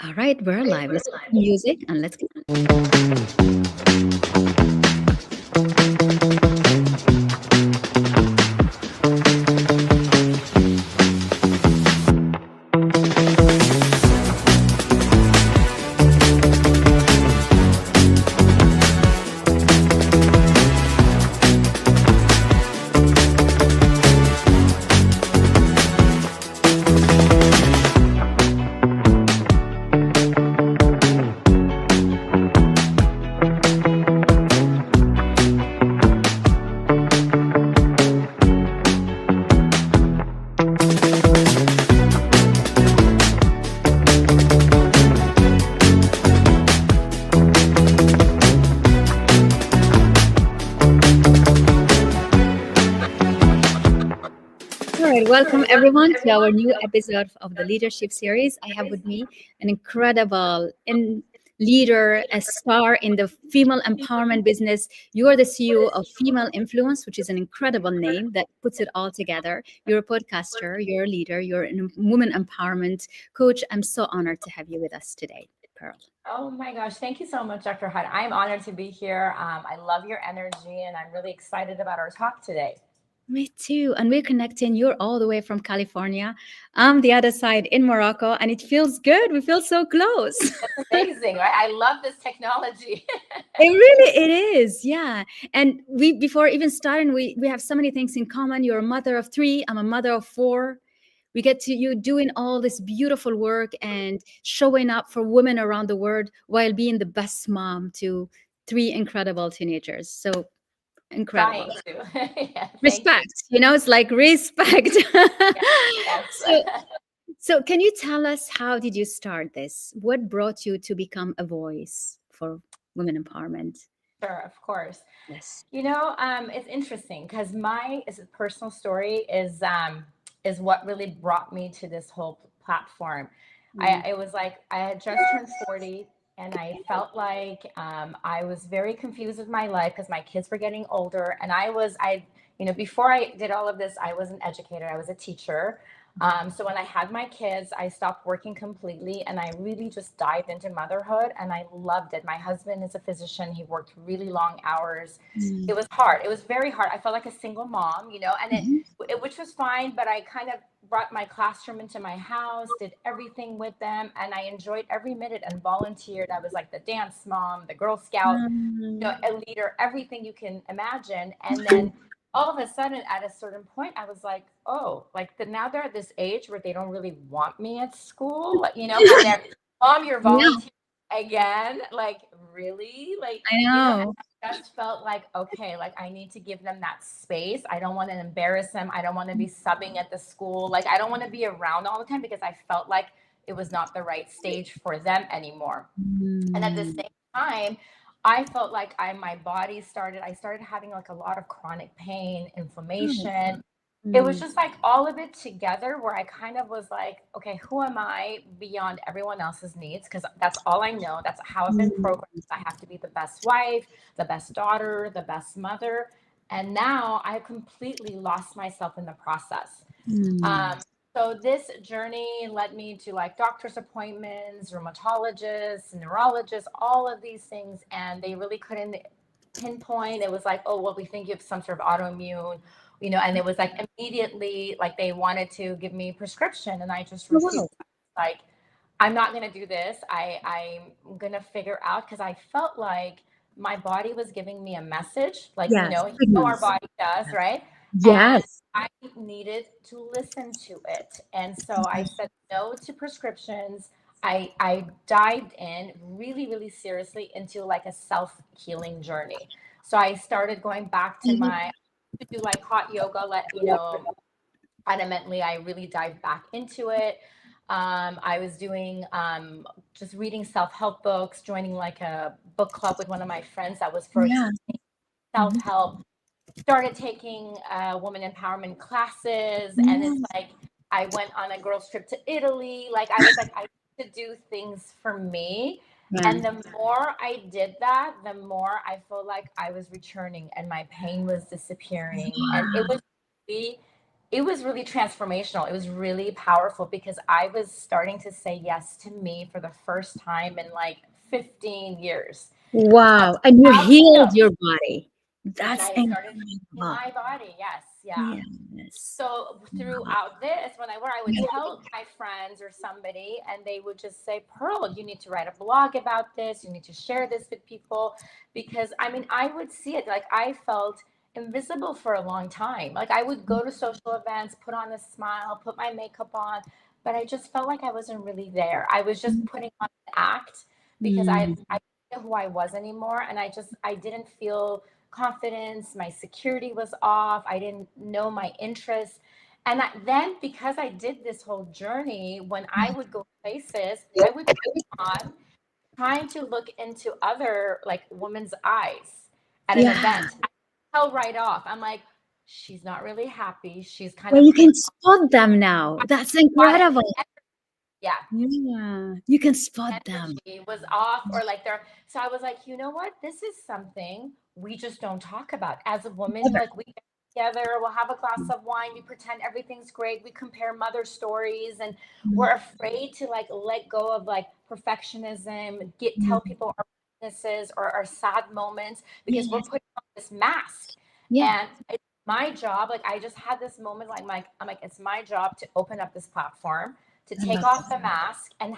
All right, we're live. Let's put the music and let's get. All right, welcome everyone to our new episode of the leadership series. I have with me an incredible leader, a star in the female empowerment business. You are the CEO of Female Influence, which is an incredible name that puts it all together. You're a podcaster, you're a leader, you're a woman empowerment coach. I'm so honored to have you with us today, Pearl. Oh my gosh, thank you so much, Dr. Hynd. I'm honored to be here. I love your energy and I'm really excited about our talk today. Me too. And we're connecting. You're all the way from California. I'm the other side in Morocco, and it feels good. We feel so close. It's amazing, right? I love this technology. It is. Yeah. And we before even starting, we have so many things in common. You're a mother of three. I'm a mother of four. We get to you doing all this beautiful work and showing up for women around the world while being the best mom to three incredible teenagers. So incredible. Trying to. Yeah, thank you. Respect, it's like respect. Yes. so so can you tell us, how did you start this? What brought you to become a voice for women empowerment? Sure, of course. Yes. It's interesting because my personal story is what really brought me to this whole platform. Mm. It was like I had just turned 40 and I felt like I was very confused with my life because my kids were getting older. And before I did all of this, I was an educator, I was a teacher. So when I had my kids, I stopped working completely and I really just dived into motherhood and I loved it. My husband is a physician. He worked really long hours. Mm. It was hard. It was very hard. I felt like a single mom, and Mhm. which was fine, but I kind of brought my classroom into my house, did everything with them, and I enjoyed every minute and volunteered. I was like the dance mom, the Girl Scout, Mm. a leader, everything you can imagine. And then all of a sudden, at a certain point, I was like, oh, now they're at this age where they don't really want me at school, and they're, mom, you're Yeah, volunteering again, like really, I and know. I just felt like, okay, like I need to give them that space. I don't want to embarrass them. I don't want to be subbing at the school. Like I don't want to be around all the time because I felt like it was not the right stage for them anymore. And at the Mm. same time, I felt like I started having like a lot of chronic pain, Oh. inflammation. It was Mm. just like all of it together where I kind of was like, okay, who am I beyond everyone else's needs? Because that's all I know. That's how I've been Mm. programmed. I have to be the best wife, the best daughter, the best mother. And now I completely lost myself in the process. Mm. Um, so this journey led me to like doctor's appointments, rheumatologists, neurologists, all of these things, and they really couldn't pinpoint. It was like, oh, well, we think you have some sort of autoimmune, and it was like immediately like they wanted to give me prescription, and I just Oh, refused. wow. Like, I'm not gonna do this. I'm gonna figure out because I felt like my body was giving me a message, like Yes. our Signals. body does, right? And Yes. I needed to listen to it. And so I said no to prescriptions. I dived in really, really seriously into like a self-healing journey. So I started going back to Mhm. my to do like hot yoga, fundamentally, I really dived back into it. I was doing just reading self-help books, joining like a book club with one of my friends that was for Yeah. Mhm. self-help, started taking woman empowerment classes, and it's Yes. like I went on a girls trip to Italy. Like I was like, I need to do things for me. Yeah. And the more I did that, the more I felt like I was returning and my pain was disappearing. And it was really it was really transformational. It was really powerful because I was starting to say yes to me for the first time in like 15 years. Wow. And you Without healed guilt. your body. And That's I started in incredible. my body. Yes. Yeah. Yes. So Wow. throughout this, where I would tell my friends or somebody, and they would just say, Pearl, you need to write a blog about this. You need to share this with people. Because I mean, I would see it like I felt invisible for a long time. Like I would go to social events, put on a smile, put my makeup on, but I just felt like I wasn't really there. I was just putting on an act because Mm. I didn't know who I was anymore. And I didn't feel confidence, my security was off, I didn't know my interests. And then because I did this whole journey, when I would go places, I would be on trying to look into other like women's eyes at an Yeah. event. I tell right off, I'm like, she's not really happy. She's kind Well, of you putting can spot them now. That's on it. incredible. Yeah. Yeah. You can spot them. Energy was off or like there. So I was like, you know what, this is something we just don't talk about as a woman. Never. Like we get together, we'll have a glass of wine, we pretend everything's great, we compare mother stories, and we're afraid to like let go of like perfectionism, get tell Mm. people our weaknesses or our sad moments because we're Yes. putting on this mask. Yeah. And it's my job, like I just had this moment like I'm like it's my job to open up this platform, to I take love off the mask and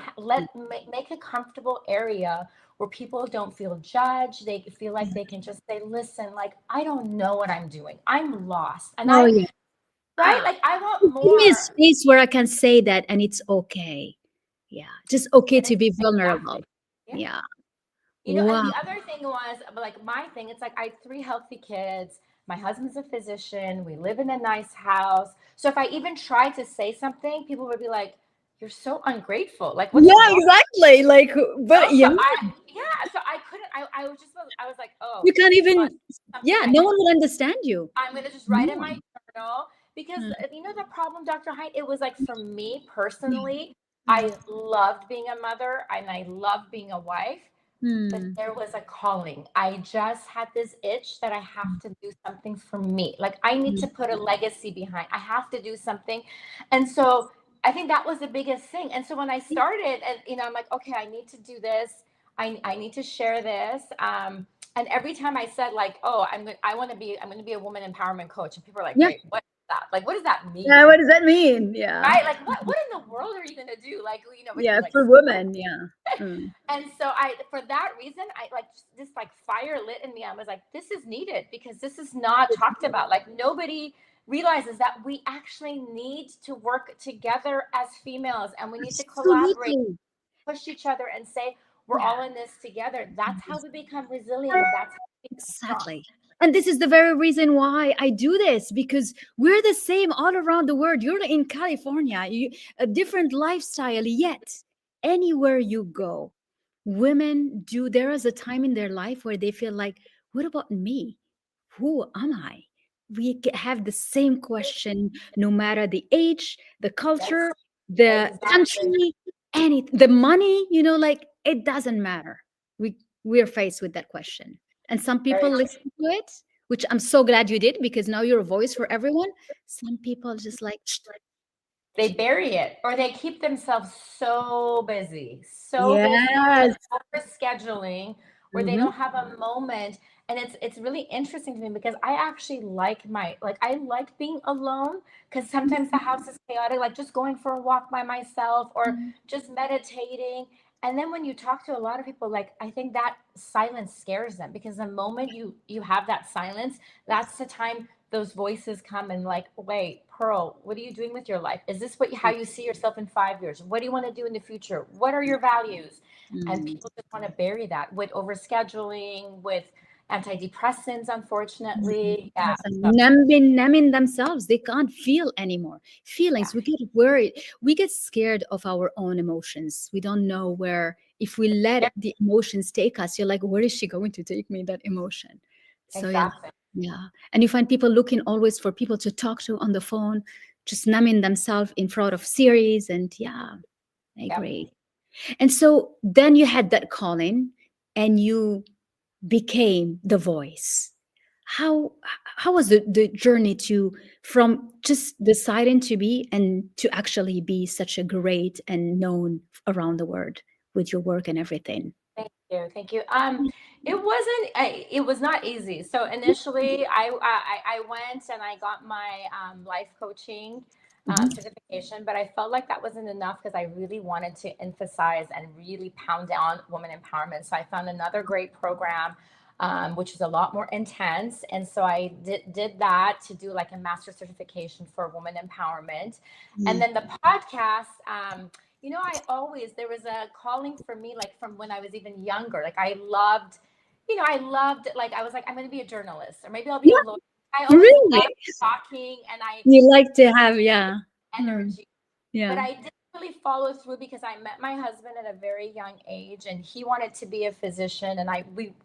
make a comfortable area where people don't feel judged. They feel like that. they can just say, "Listen, like I don't know what I'm doing. I'm lost." And Oh, I yeah. right, like I want Give me a more. space where I can say that and it's okay. Yeah. Just okay And to it's be exactly, vulnerable. yeah. Yeah. And Wow. the other thing was like my thing, it's like I have three healthy kids. My husband's a physician. We live in a nice house. So if I even tried to say something, people would be like, "You're so ungrateful. Like, what's Yeah, wrong?" exactly. Like, but So yeah, I couldn't. I was like, oh, you can't you know what? even, Something yeah, I no have. one will understand you. I'm gonna just write in No. my journal because Mm. you know the problem, Dr. Hyde. It was like for me Yeah. personally, Mm. I loved being a mother and I loved being a wife, but Mm. there was a calling. I just had this itch that I have to do something for me. Like I need to Mm. put a legacy behind. I have to do something. And so I think that was the biggest thing. And so when I started and I'm like, okay, I need to do this. I need to share this. And every time I said like, oh, I'm going to be a woman empowerment coach. And people are like, Yeah. wait, what is that? Like, what does that Yeah. mean? What does that mean? Yeah. Right? Like what in the world are you going to do? Like, with Yeah. your like For women. Yeah. Mm. and so for that reason, I like this like fire lit in me. I was like, this is needed because this is not talked about. Like nobody realizes that we actually need to work together as females and we need to collaborate, Absolutely. push each other and say, we're Yeah. all in this together. That's how we become resilient. That's how we become strong. Exactly. And this is the very reason why I do this because we're the same all around the world. You're in California, a different lifestyle, yet anywhere you go, women do. There is a time in their life where they feel like, what about me? Who am I? Have the same question no matter the age, the Yes, culture, the exactly. country, the money, like it doesn't matter. We're faced with that question. And some people Very true. listen to it, which I'm so glad you did because now you're a voice for everyone. Some people just like, They bury it or they keep themselves so busy yes. and over scheduling where they Mhm. don't have a moment. And it's really interesting to me because I actually I like being alone because sometimes the house is chaotic, like just going for a walk by myself or just meditating. And then when you talk to a lot of people, like I think that silence scares them because the moment you have that silence, that's the time those voices come and like, wait, Pearl, what are you doing with your life? Is this how you see yourself in 5 years? What do you want to do in the future? What are your values? And Mm. people just want to bury that with overscheduling, with antidepressants, Mhm. unfortunately. Yeah. Yes, and numbing themselves. They can't feel anymore. Yeah, Feelings, we get worried. We get scared of our own emotions. We don't know where, if we yeah, let the emotions take us, you're like, where is she going to take me, that emotion? So, yeah, exactly. yeah. And you find people looking always for people to talk to on the phone, just numbing themselves in front of series. And yeah, I Yep. agree. And so then you had that calling and you became the voice. how was the journey to from just deciding to be and to actually be such a great and known around the world with your work and everything? Thank you. Thank you. It was not easy. So initially I went and I got my life coaching Mhm. certification, but I felt like that wasn't enough because I really wanted to emphasize and really pound down woman empowerment. So I found another great program, which is a lot more intense. And so I did that to do like a master certification for woman empowerment. And Mm. then the podcast, I always, there was a calling for me, like from when I was even younger. Like like, I was like, I'm going to be a journalist or maybe I'll be a Yeah, lawyer. I always really. loved talking and You like to have, yeah. Mm, energy. But yeah. I didn't really follow through because I met my husband at a very young age and he wanted to be a physician and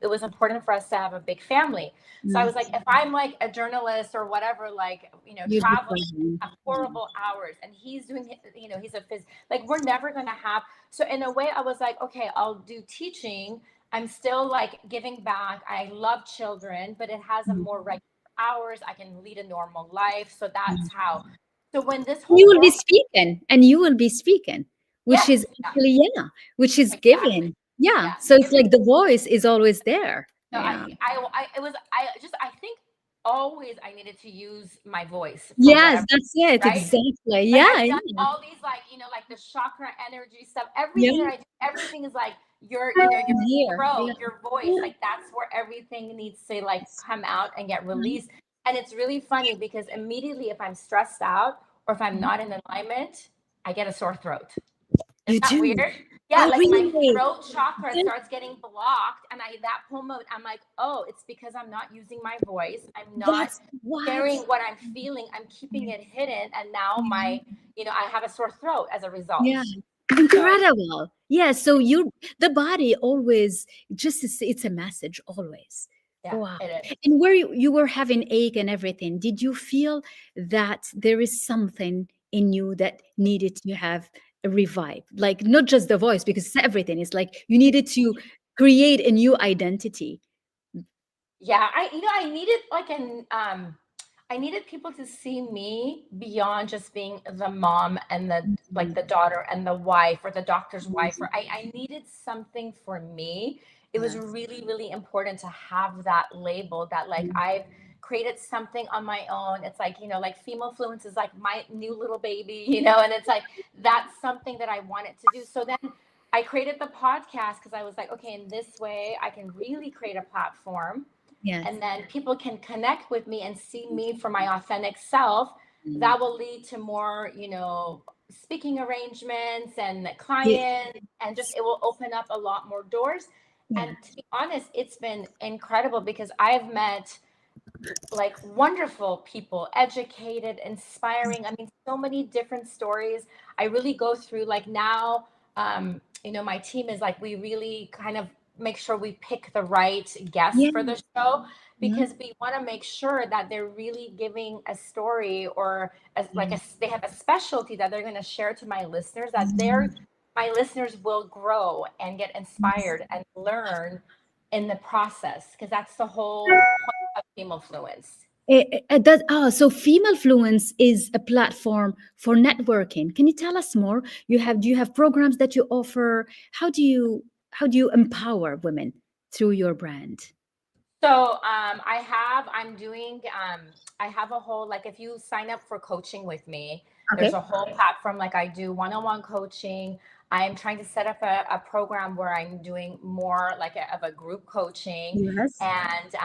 it was important for us to have a big family. So I Mm. was like, if I'm like a journalist or whatever, like, You'd be traveling fine. horrible hours and he's doing, he's like, we're never going to have. So in a way I was like, okay, I'll do teaching. I'm still like giving back. I love children, but it has a Mm. more regular hours. I can lead a normal life. So that's Mm. how. So when this You whole will be world, speaking, and you will be speaking, which yes, is yeah, actually, yeah, which is exactly, given. Yeah. yeah. So it's like the voice is always there. So Yeah. I think always I needed to use my voice for Yes, whatever, that's it. right? Exactly. Like Yeah. I've done Yeah. all these, like, like the chakra energy stuff, everything that Yeah. I do, everything is like your Here. throat, Yeah. your voice, like that's where everything needs to like come out and get released. And it's really funny because immediately if I'm stressed out or if I'm Mhm. not in alignment, I get a sore throat. You Isn't that do. weird? Yeah, Oh, like my really? throat chakra Yeah. starts getting blocked, and that moment, I'm like, oh, it's because I'm not using my voice. I'm not That's what. sharing what I'm feeling. I'm keeping it hidden, and now I have a sore throat as a result. Yeah, So incredible. Yeah, so the body always just it's a message always. yeah, Wow. it is. And where you were having ache and everything, did you feel that there is something in you that needed to have a revive? Like not just the voice, because it's everything. It's like you needed to create a new identity. Yeah, I needed like I needed people to see me beyond just being the mom and the like Mhm. the daughter and the wife or the doctor's wife, or Mhm. I needed something for me. It was Yes. really, really important to have that label that like Mhm. I've created something on my own. It's like, like Female Fluence is like my new little baby, and it's like that's something that I wanted to do. So then I created the podcast because I was like, okay, in this way I can really create a platform Yes. and then people can connect with me and see me for my authentic self. Mm. That will lead to more speaking arrangements and Yeah. clients, and just it will open up a lot more doors. And Yeah. to be honest, it's been incredible because I've met like wonderful people, educated, inspiring. I mean, so many different stories. I really go through like now, my team is like, we really kind of make sure we pick the right guests Yeah. for the show Yeah. because we want to make sure that they're really giving a story or Yeah. they have a specialty that they're going to share to my listeners that Mhm. my listeners will grow and get inspired and learn in the process because that's the whole point of Female Fluence. So Female Fluence is a platform for networking. Can you tell us more? Do you have programs that you offer? How do you empower women through your brand? So I have a whole, like, if you sign up for coaching with me, there's Okay. a whole platform, like I do one-on-one coaching. I'm trying to set up a program where I'm doing more like of a group coaching Yes. and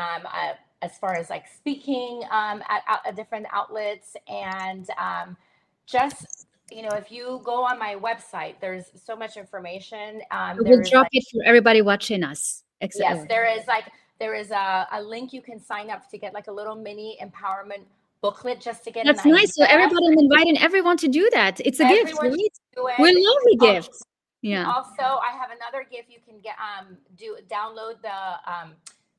as far as like speaking at different outlets and just, if you go on my website, there's so much information. I will There is drop like it for everybody watching us. Yes, there is a link you can sign up to get like a little mini empowerment booklet just to get an That's nice. So idea. everybody, I'm inviting everyone to do that. It's a gift, Everyone should right? do We it. love the gifts. Yeah. Also, I have another gift you can get download the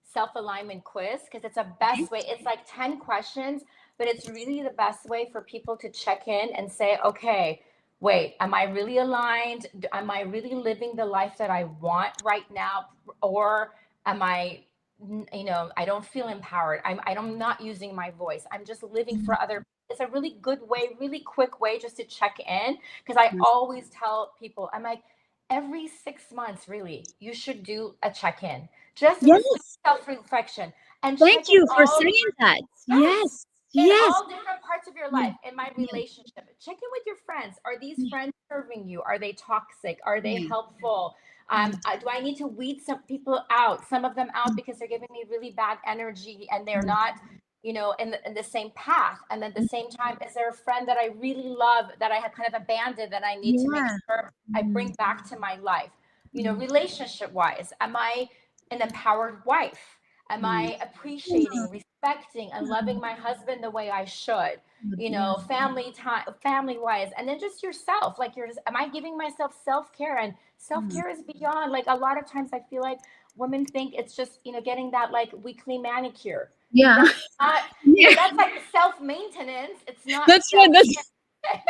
self-alignment quiz because it's a Okay. best way. It's like 10 questions, but it's really the best way for people to check in and say, okay, wait, am I really aligned? Am I really living the life that I want right now? Or am I I don't feel empowered. I'm not using my voice. I'm just living for other. It's a really good way, really quick way just to check in. Because I always tell people, I'm like, every 6 months, really, you should do a check-in. Just Yes. self-reflection and Thank check in you for all saying that. yes, Yes. in Yes. all different parts of your Yeah. life. In my Yeah. relationship, check in with your friends. Are these Yeah. friends serving you? Are they toxic? Are they Yeah. helpful? Do I need to weed some people out, some of them out because they're giving me really bad energy and they're not, in the same path? And at the same time, is there a friend that I really love that I have kind of abandoned that I need to make Yeah. sure I bring back to my life? Relationship wise, am I an empowered wife? Am I appreciating, respecting, and loving my husband the way I should? Yeah. Family time, family wise, and then just yourself. Like, am I giving myself self care? And self care is beyond. Like, a lot of times, I feel like women think it's just getting that like weekly manicure. Yeah. That's not. Yeah. That's like self maintenance. It's not That's right. self That's care.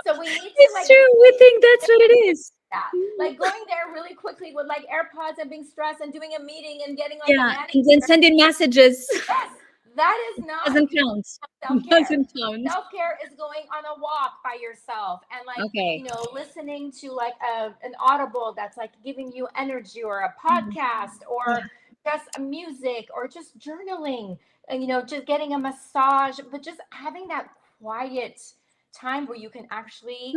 So we need to it's like true. We think that's what it is. that. Like going there really quickly with like AirPods and being stressed and doing a meeting and getting like a Yeah. manicure. And then sending messages Yes, that is not doesn't count. self-care. Doesn't count. Self-care is going on a walk by yourself and like, Okay. listening to like an audible that's like giving you energy, or a podcast, Yeah. or just music, or just journaling, and just getting a massage, but just having that quiet time where you can actually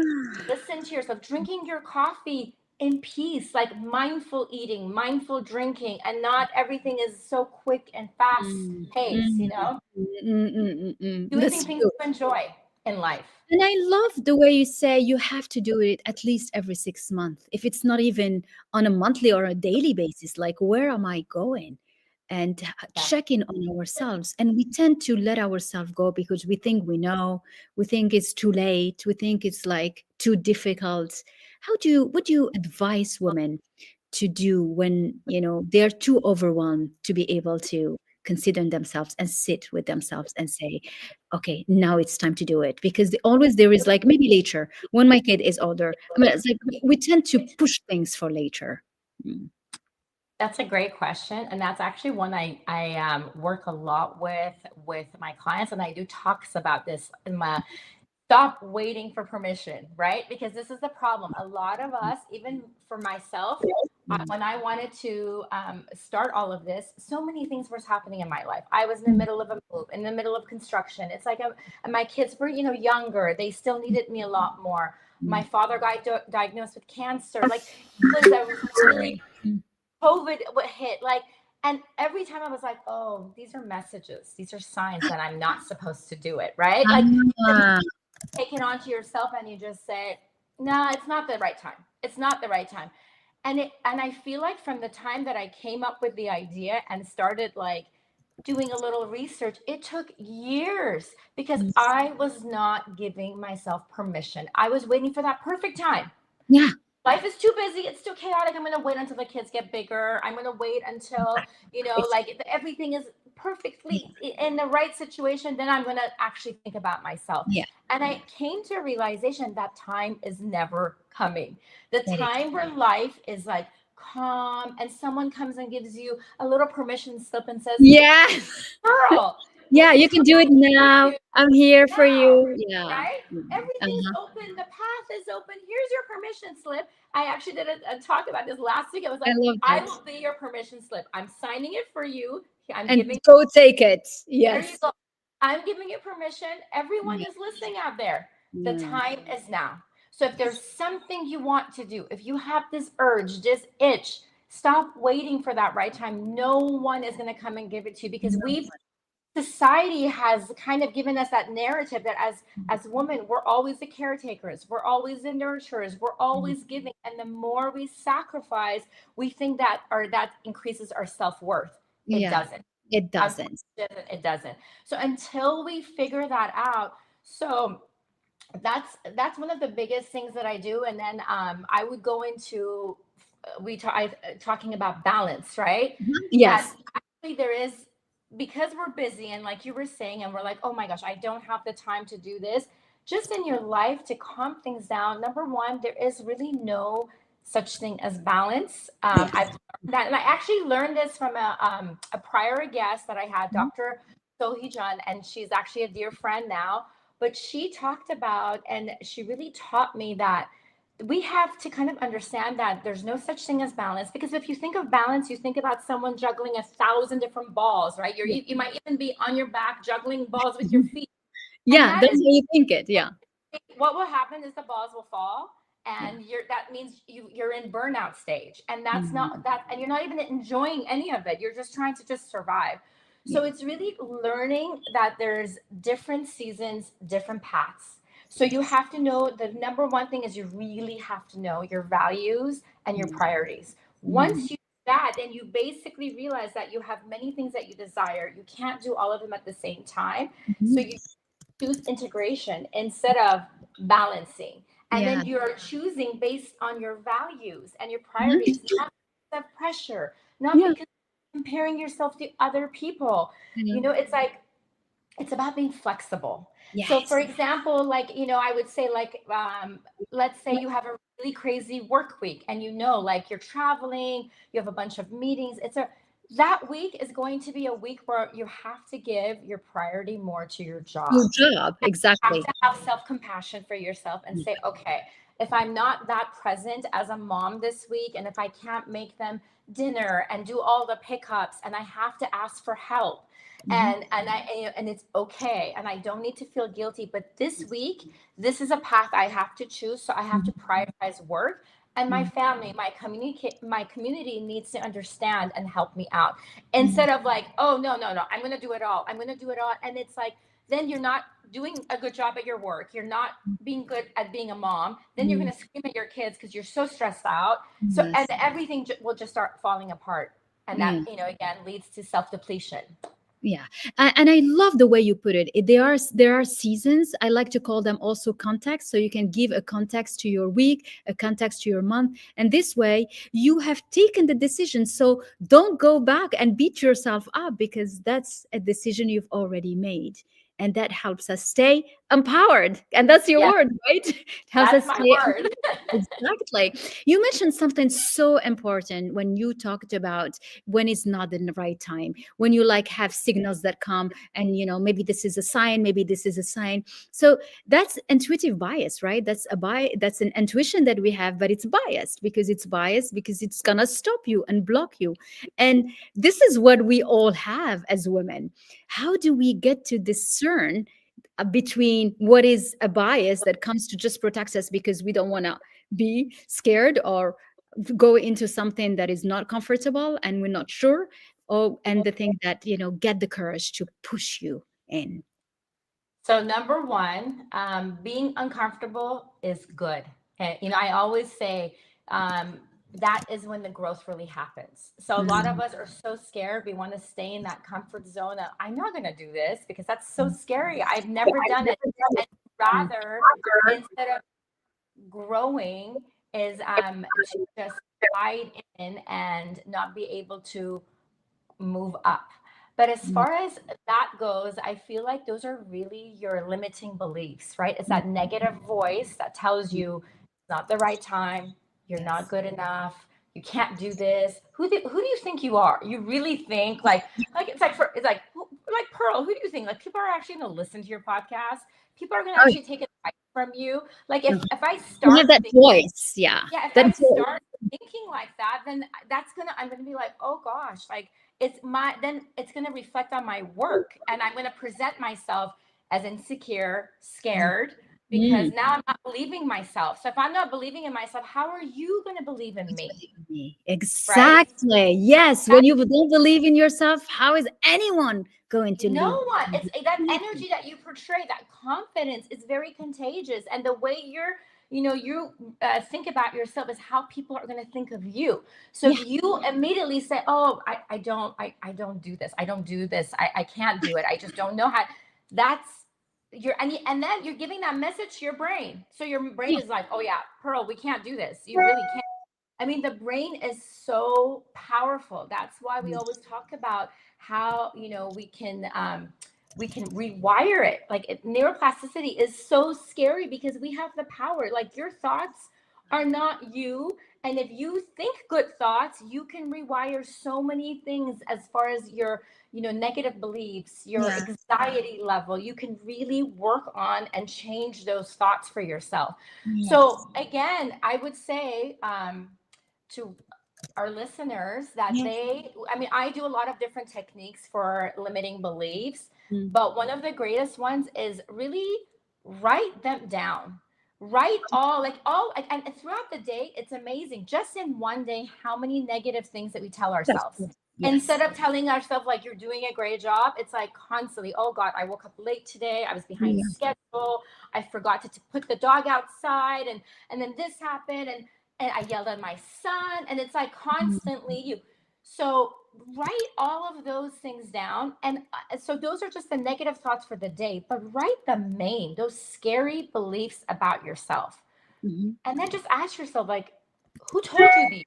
listen to yourself, drinking your coffee in peace, like mindful eating, mindful drinking, and not everything is so quick and fast Mm, pace, mm, doing That's things true. to enjoy in life. And I love the way you say you have to do it at least every 6 months. If it's not even on a monthly or a daily basis, like where am I going? And Yeah. check in on ourselves. And we tend to let ourselves go because we think we know, we think it's too late, we think it's like too difficult. What do you advise women to do when they're too overwhelmed to be able to consider themselves and sit with themselves and say, okay, now it's time to do it? Because always there is like, maybe later when my kid is older. I mean, it's like we tend to push things for later. That's a great question, and that's actually one I work a lot with my clients, and I do talks about this in my stop waiting for permission, right? Because this is the problem. A lot of us, even for myself, when I wanted to start all of this, so many things were happening in my life. I was in the middle of a move, in the middle of construction. It's like and my kids were, younger. They still needed me a lot more. My father got diagnosed with cancer. Like, it was a really COVID hit. Like, and every time I was like, oh, these are messages. These are signs that I'm not supposed to do it, right? Like, take it onto yourself and you just say, no, it's not the right time. It's not the right time. And I feel like from the time that I came up with the idea and started like doing a little research, it took years because I was not giving myself permission. I was waiting for that perfect time. Yeah. Life is too busy. It's too chaotic. I'm going to wait until the kids get bigger. I'm going to wait until, like everything is perfectly in the right situation. Then I'm going to actually think about myself. Yeah. And I came to a realization that time is never coming. The That is time where life is like calm and someone comes and gives you a little permission slip and says, Yeah. girl, Yeah, it's you can do it time now. to I'm here for now, you. Yeah. right? Everything's open. The path is open. Here's your permission slip. I actually did a talk about this last week. I was I like, love I that. will be your permission slip. I'm signing it for you. I'm And giving. go take it. There you Yes. go. I'm giving you permission. Everyone Yeah. is listening out there. The Yeah. time is now. So if there's something you want to do, if you have this urge, this itch, stop waiting for that right time. No one is going to come and give it to you because society has kind of given us that narrative that as women, we're always the caretakers, we're always the nurturers, we're always giving, and the more we sacrifice, we think that or that increases our self-worth. It Yeah. doesn't. It doesn't. It doesn't. So until we figure that out, so that's one of the biggest things that I do. And then I would go into talking about balance, right? That Yes. actually there is, because we're busy and like you were saying, and we're like, oh my gosh, I don't have the time to do this. Just in your life to calm things down. Number one, there is really no such thing as balance. Yes. I've learned that, and I actually learned this from a prior guest that I had, Mhm. Dr. Sohijan, and she's actually a dear friend now. But she talked about, and she really taught me that we have to kind of understand that there's no such thing as balance, because if you think of balance, you think about someone juggling 1,000 different balls, right? Yeah. You might even be on your back juggling balls with your Mhm. feet, and Yeah, that that's is how you think it. Yeah. what will happen is the balls will fall, Yeah. and that means you're in burnout stage, and that's Mhm. not that, and you're not even enjoying any of it. You're just trying to just survive. Yeah. So it's really learning that there's different seasons, different paths. So you Yes. have to know, the number one thing is you really have to know your values and your Yes. priorities. Mhm. Once you do that, then you basically realize that you have many things that you desire. You can't do all of them at the same time. So Mhm. you choose integration instead of balancing. And Yeah. then you're choosing based on your values and your Mhm. priorities, not because of pressure, not Yeah. because comparing yourself to other people. Mhm. It's like, it's about being flexible. So for Yes. example, like, I would say, like, let's say you have a really crazy work week, and like, you're traveling, you have a bunch of meetings. That week is going to be a week where you have to give your priority more to your Your job. job. Have Exactly. to have self-compassion for yourself and say, okay, if I'm not that present as a mom this week, and if I can't make them dinner and do all the pickups, and I have to ask for help, Mhm. and it's okay, and I don't need to feel guilty, but this week, this is a path I have to choose. So I have to Mhm. prioritize work, and my Mhm. family, my community needs to understand and help me out, Mhm. instead of like, oh, no, no, no, I'm going to do it all, and it's like, then you're not doing a good job at your work, you're not being good at being a mom, then you're Mhm. going to scream at your kids because you're so stressed out. So, and Yes. everything will just start falling apart, and that, Yeah. again, leads to self-depletion. Yeah, and I love the way you put it. There are seasons. I like to call them also context. So you can give a context to your week, a context to your month, and this way you have taken the decision. So don't go back and beat yourself up, because that's a decision you've already made, and that helps us stay empowered. And that's your Yes, word, right? It helps that's us my stay. word. Exactly. You mentioned something so important when you talked about when it's not the right time, when you like have signals that come, and maybe this is a sign, maybe this is a sign. So that's intuitive bias, right? That's an intuition that we have, but it's biased because it's gonna stop you and block you. And this is what we all have as women. How do we get to discern between what is a bias that comes to just protect us because we don't want to be scared or go into something that is not comfortable and we're not sure, and the thing that get the courage to push you in. So number one, being uncomfortable is good. And I always say, that is when the growth really happens. So a lot of Mm, us are so scared. We want to stay in that comfort zone of, I'm not going to do this because that's so scary. I've never done it. And mm, rather, instead of growing, is to just hide in and not be able to move up. But as mm, far as that goes, I feel like those are really your limiting beliefs, right? It's mm, that negative voice that tells mm. you it's not the right time, you're not Yes. good enough, you can't do this. Who do you think you are? You really think like like Pearl, who do you think? Like, people are actually going to listen to your podcast? People are going to Oh, actually take advice from you? Like, yeah. if I You have start that thinking, voice. Yeah. yeah, if That I voice. start thinking like that, then I'm gonna be like, oh gosh, like, then it's gonna reflect on my work, and I'm gonna present myself as insecure, Mm, scared, because mm. now I'm not believing myself. So if I'm not believing in myself, how are you gonna believe in It's me? believe me. Right? Exactly. Yes. When you don't believe in yourself, how is anyone going to No leave? one. It's that Exactly. energy that you portray, that confidence is very contagious, and the way you think about yourself is how people are going to think of you. So if Yeah. you immediately say, oh, I don't do this, I don't do this, I can't do it, I just don't know how, that's and then you're giving that message to your brain, so your brain Yeah. is like, oh yeah, Pearl, we can't do this, you really can't. I mean, the brain is so powerful. That's why we Mm. always talk about how, we can rewire it. Like, neuroplasticity is so scary because we have the power. Like, your thoughts are not you. And if you think good thoughts, you can rewire so many things as far as your, negative beliefs, your Yeah. anxiety level. You can really work on and change those thoughts for yourself. Yes. So again, I would say to our listeners that Yes. I mean, I do a lot of different techniques for limiting beliefs, Mm. but one of the greatest ones is really write them down. Write all, and throughout the day, it's amazing. Just in one day, how many negative things that we tell That's ourselves. good. Instead Yes. of telling ourselves like you're doing a great job, it's like constantly, oh God, I woke up late today. I was behind Yeah. schedule. I forgot to put the dog outside, and then this happened, and I yelled at my son, and it's like Mm. constantly you. So write all of those things down, and so those are just the negative thoughts for the day, but write the main, those scary beliefs about yourself, Mhm. and then just ask yourself like, who told you these?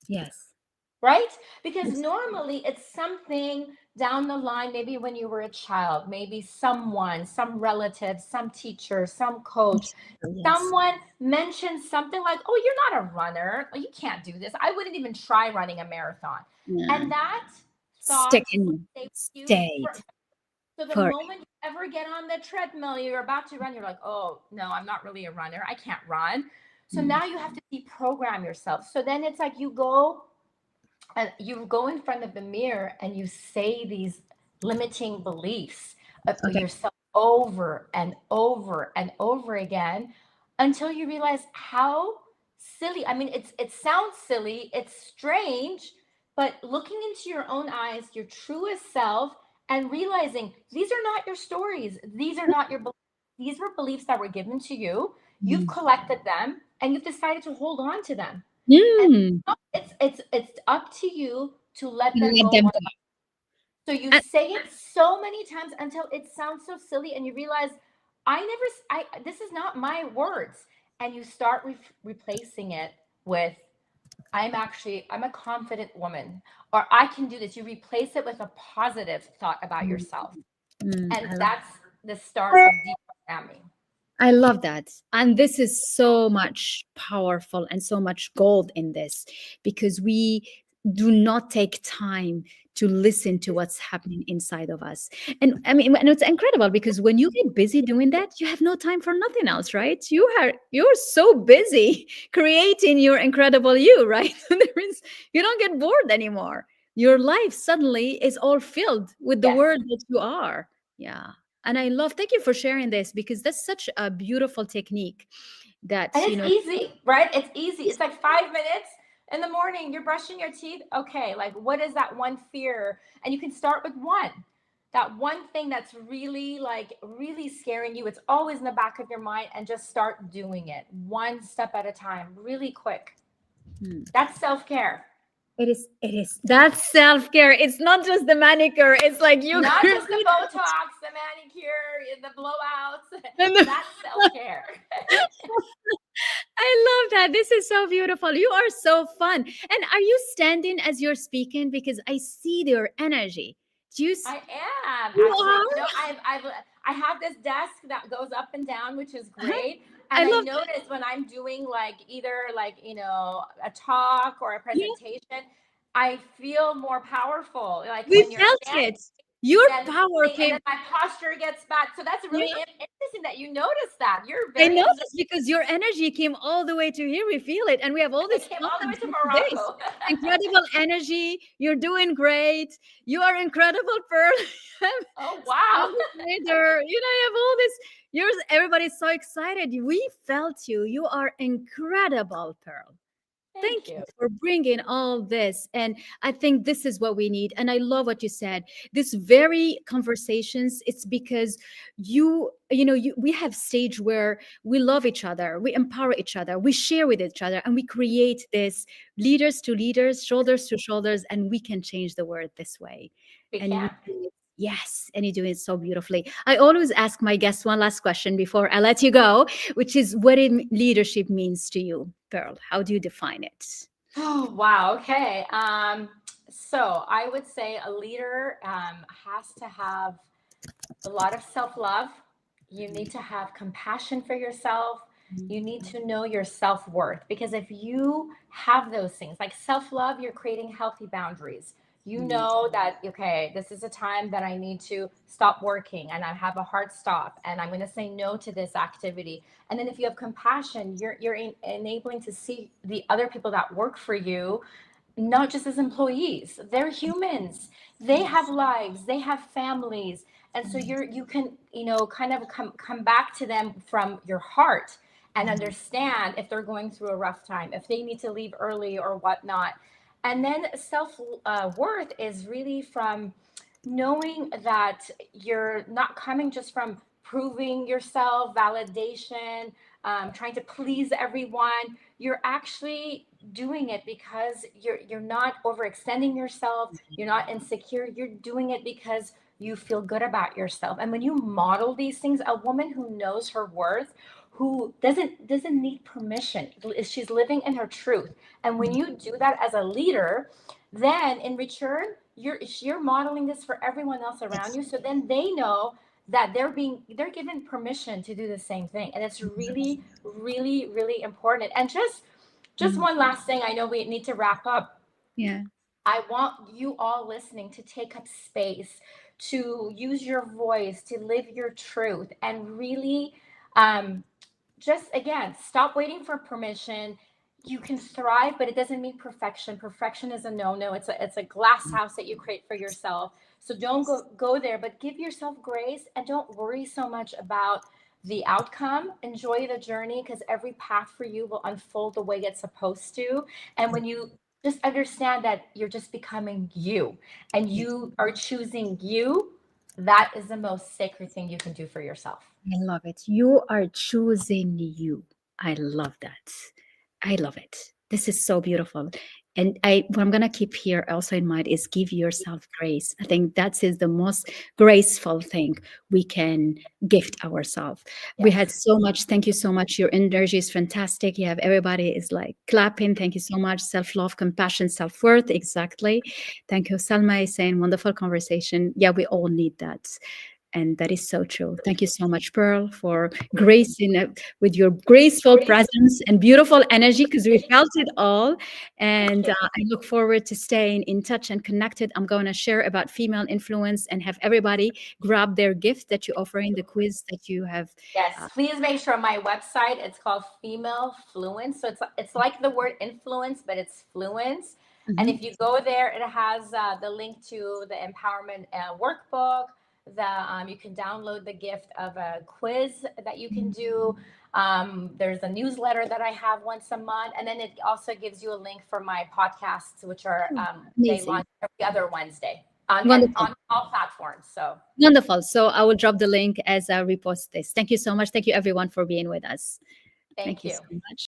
Yes. Right? Because Yes. normally it's something down the line, maybe when you were a child, maybe someone, some relative, some teacher, some coach, Yes. someone mentioned something like, oh, you're not a runner. Oh, you can't do this. I wouldn't even try running a marathon. Yeah. And that Stick thought in will you. stay with you Stayed. for, so the For moment you ever get on the treadmill, you're about to run, you're like, oh, no, I'm not really a runner. I can't run. So mm. now you have to deprogram yourself. So then it's like you go and you go in front of the mirror and you say these limiting beliefs of Okay. yourself over and over and over again until you realize how silly. I mean, it sounds silly, it's strange, but looking into your own eyes, your truest self, and realizing these are not your stories, these are not your beliefs, these were beliefs that were given to you, you've Mm. collected them, and you've decided to hold on to them. And Mm. it's up to you to let them Let go. them go. So you And say it so many times until it sounds so silly, and you realize, this is not my words, and you start replacing it with, I'm a confident woman, or I can do this. You replace it with a positive thought about mm, yourself, I and love that's the start of deprogramming. I love that. And this is so much powerful and so much gold in this because we do not take time to listen to what's happening inside of us. And I mean, and it's incredible because when you get busy doing that, you have no time for nothing else, right? You're so busy creating your incredible you, right? There is you don't get bored anymore. Your life suddenly is all filled with the Yes. word that you are. Yeah. And I love, thank you for sharing this because that's such a beautiful technique And that, it's easy, right? It's easy. It's like 5 minutes in the morning, you're brushing your teeth. Okay, like what is that one fear? And you can start with one. That one thing that's really really scaring you. It's always in the back of your mind, and just start doing it one step at a time, really quick. Hmm. That's self-care. It is. That's self-care. It's not just the manicure. It's like you Not create just the Botox, the manicure, the blowouts. and the- That's self-care. I love that. This is so beautiful. You are so fun. And are you standing as you're speaking? Because I see your energy. Do you? I am You actually. are? I have this desk that goes up and down, which is Uh-huh. great. I And I love notice when I'm doing like either a talk or a that. presentation, I feel more powerful. Like We when you're felt standing, it. Your then power and came. then my posture gets back. So that's really Yeah, interesting that you notice that. You're I very observant. noticed because your energy came all the way to here. We feel it, and we have all It this came fun all the way to just this Morocco. incredible energy. You're doing great. You are incredible, Pearl. Oh wow. Later, you have all this. Yours. Everybody's so excited. We felt you. You are incredible, Pearl. Thank Thank you. you for bringing all this. And I think this is what we need. And I love what you said. This very conversations, it's because we have stage where we love each other, we empower each other, we share with each other, and we create this leaders to leaders, shoulders to shoulders, and we can change the world this way. We And you can. do it. Yes, and you do it so beautifully. I always ask my guests one last question before I let you go, which is what leadership means to you, Pearl. How do you define it? Oh, wow. Okay. So I would say a leader has to have a lot of self love. You need to have compassion for yourself. You need to know your self-worth, because if you have those things like self-love, you're creating healthy boundaries. You know that, okay, this is a time that I need to stop working and I have a hard stop and I'm going to say no to this activity. And then if you have compassion, you're enabling to see the other people that work for you not just as employees. They're humans. They have lives, they have families. And so you can, kind of come back to them from your heart and understand if they're going through a rough time, if they need to leave early or whatnot. And then self worth is really from knowing that you're not coming just from proving yourself, validation, trying to please everyone. You're actually doing it because you're not overextending yourself. You're not insecure. You're doing it because you feel good about yourself. And when you model these things, a woman who knows her worth, who doesn't need permission, she's living in her truth. And when you do that as a leader, then in return, you're modeling this for everyone else around you. So then they know that they're given permission to do the same thing. And it's really, really, really important. And just one last thing, I know we need to wrap up. Yeah. I want you all listening to take up space, to use your voice, to live your truth, and really just again, stop waiting for permission. You can thrive, but it doesn't mean perfection. Perfection is a no-no. It's a glass house that you create for yourself. So don't go there, but give yourself grace and don't worry so much about the outcome. Enjoy the journey, because every path for you will unfold the way it's supposed to. And when you just understand that you're just becoming you and you are choosing you, that is the most sacred thing you can do for yourself. I love it. You are choosing you. I love that. I love it. This is so beautiful. And what I'm gonna keep here also in mind is give yourself grace. I think that is the most graceful thing we can gift ourselves. We had so much. Thank you so much. Your energy is fantastic. You have everybody is like clapping. Thank you so much. Self-love, compassion, self-worth. Exactly. Thank you. Salma is saying wonderful conversation. Yeah, we all need that. And that is so true. Thank you so much, Pearl, for gracing it with your graceful presence and beautiful energy, because we felt it all. And I look forward to staying in touch and connected. I'm going to share about female influence and have everybody grab their gift that you're offering, the quiz that you have. Yes, please make sure my website, it's called Female Fluence. So it's like the word influence, but it's fluence. And if you go there, it has the link to the empowerment workbook. You can download the gift of a quiz that you can do. There's a newsletter that I have once a month, and then it also gives you a link for my podcasts, which are they launch every other Wednesday on all platforms. So wonderful. So I will drop the link as I repost this. Thank you so much. Thank you everyone for being with us. thank you So much.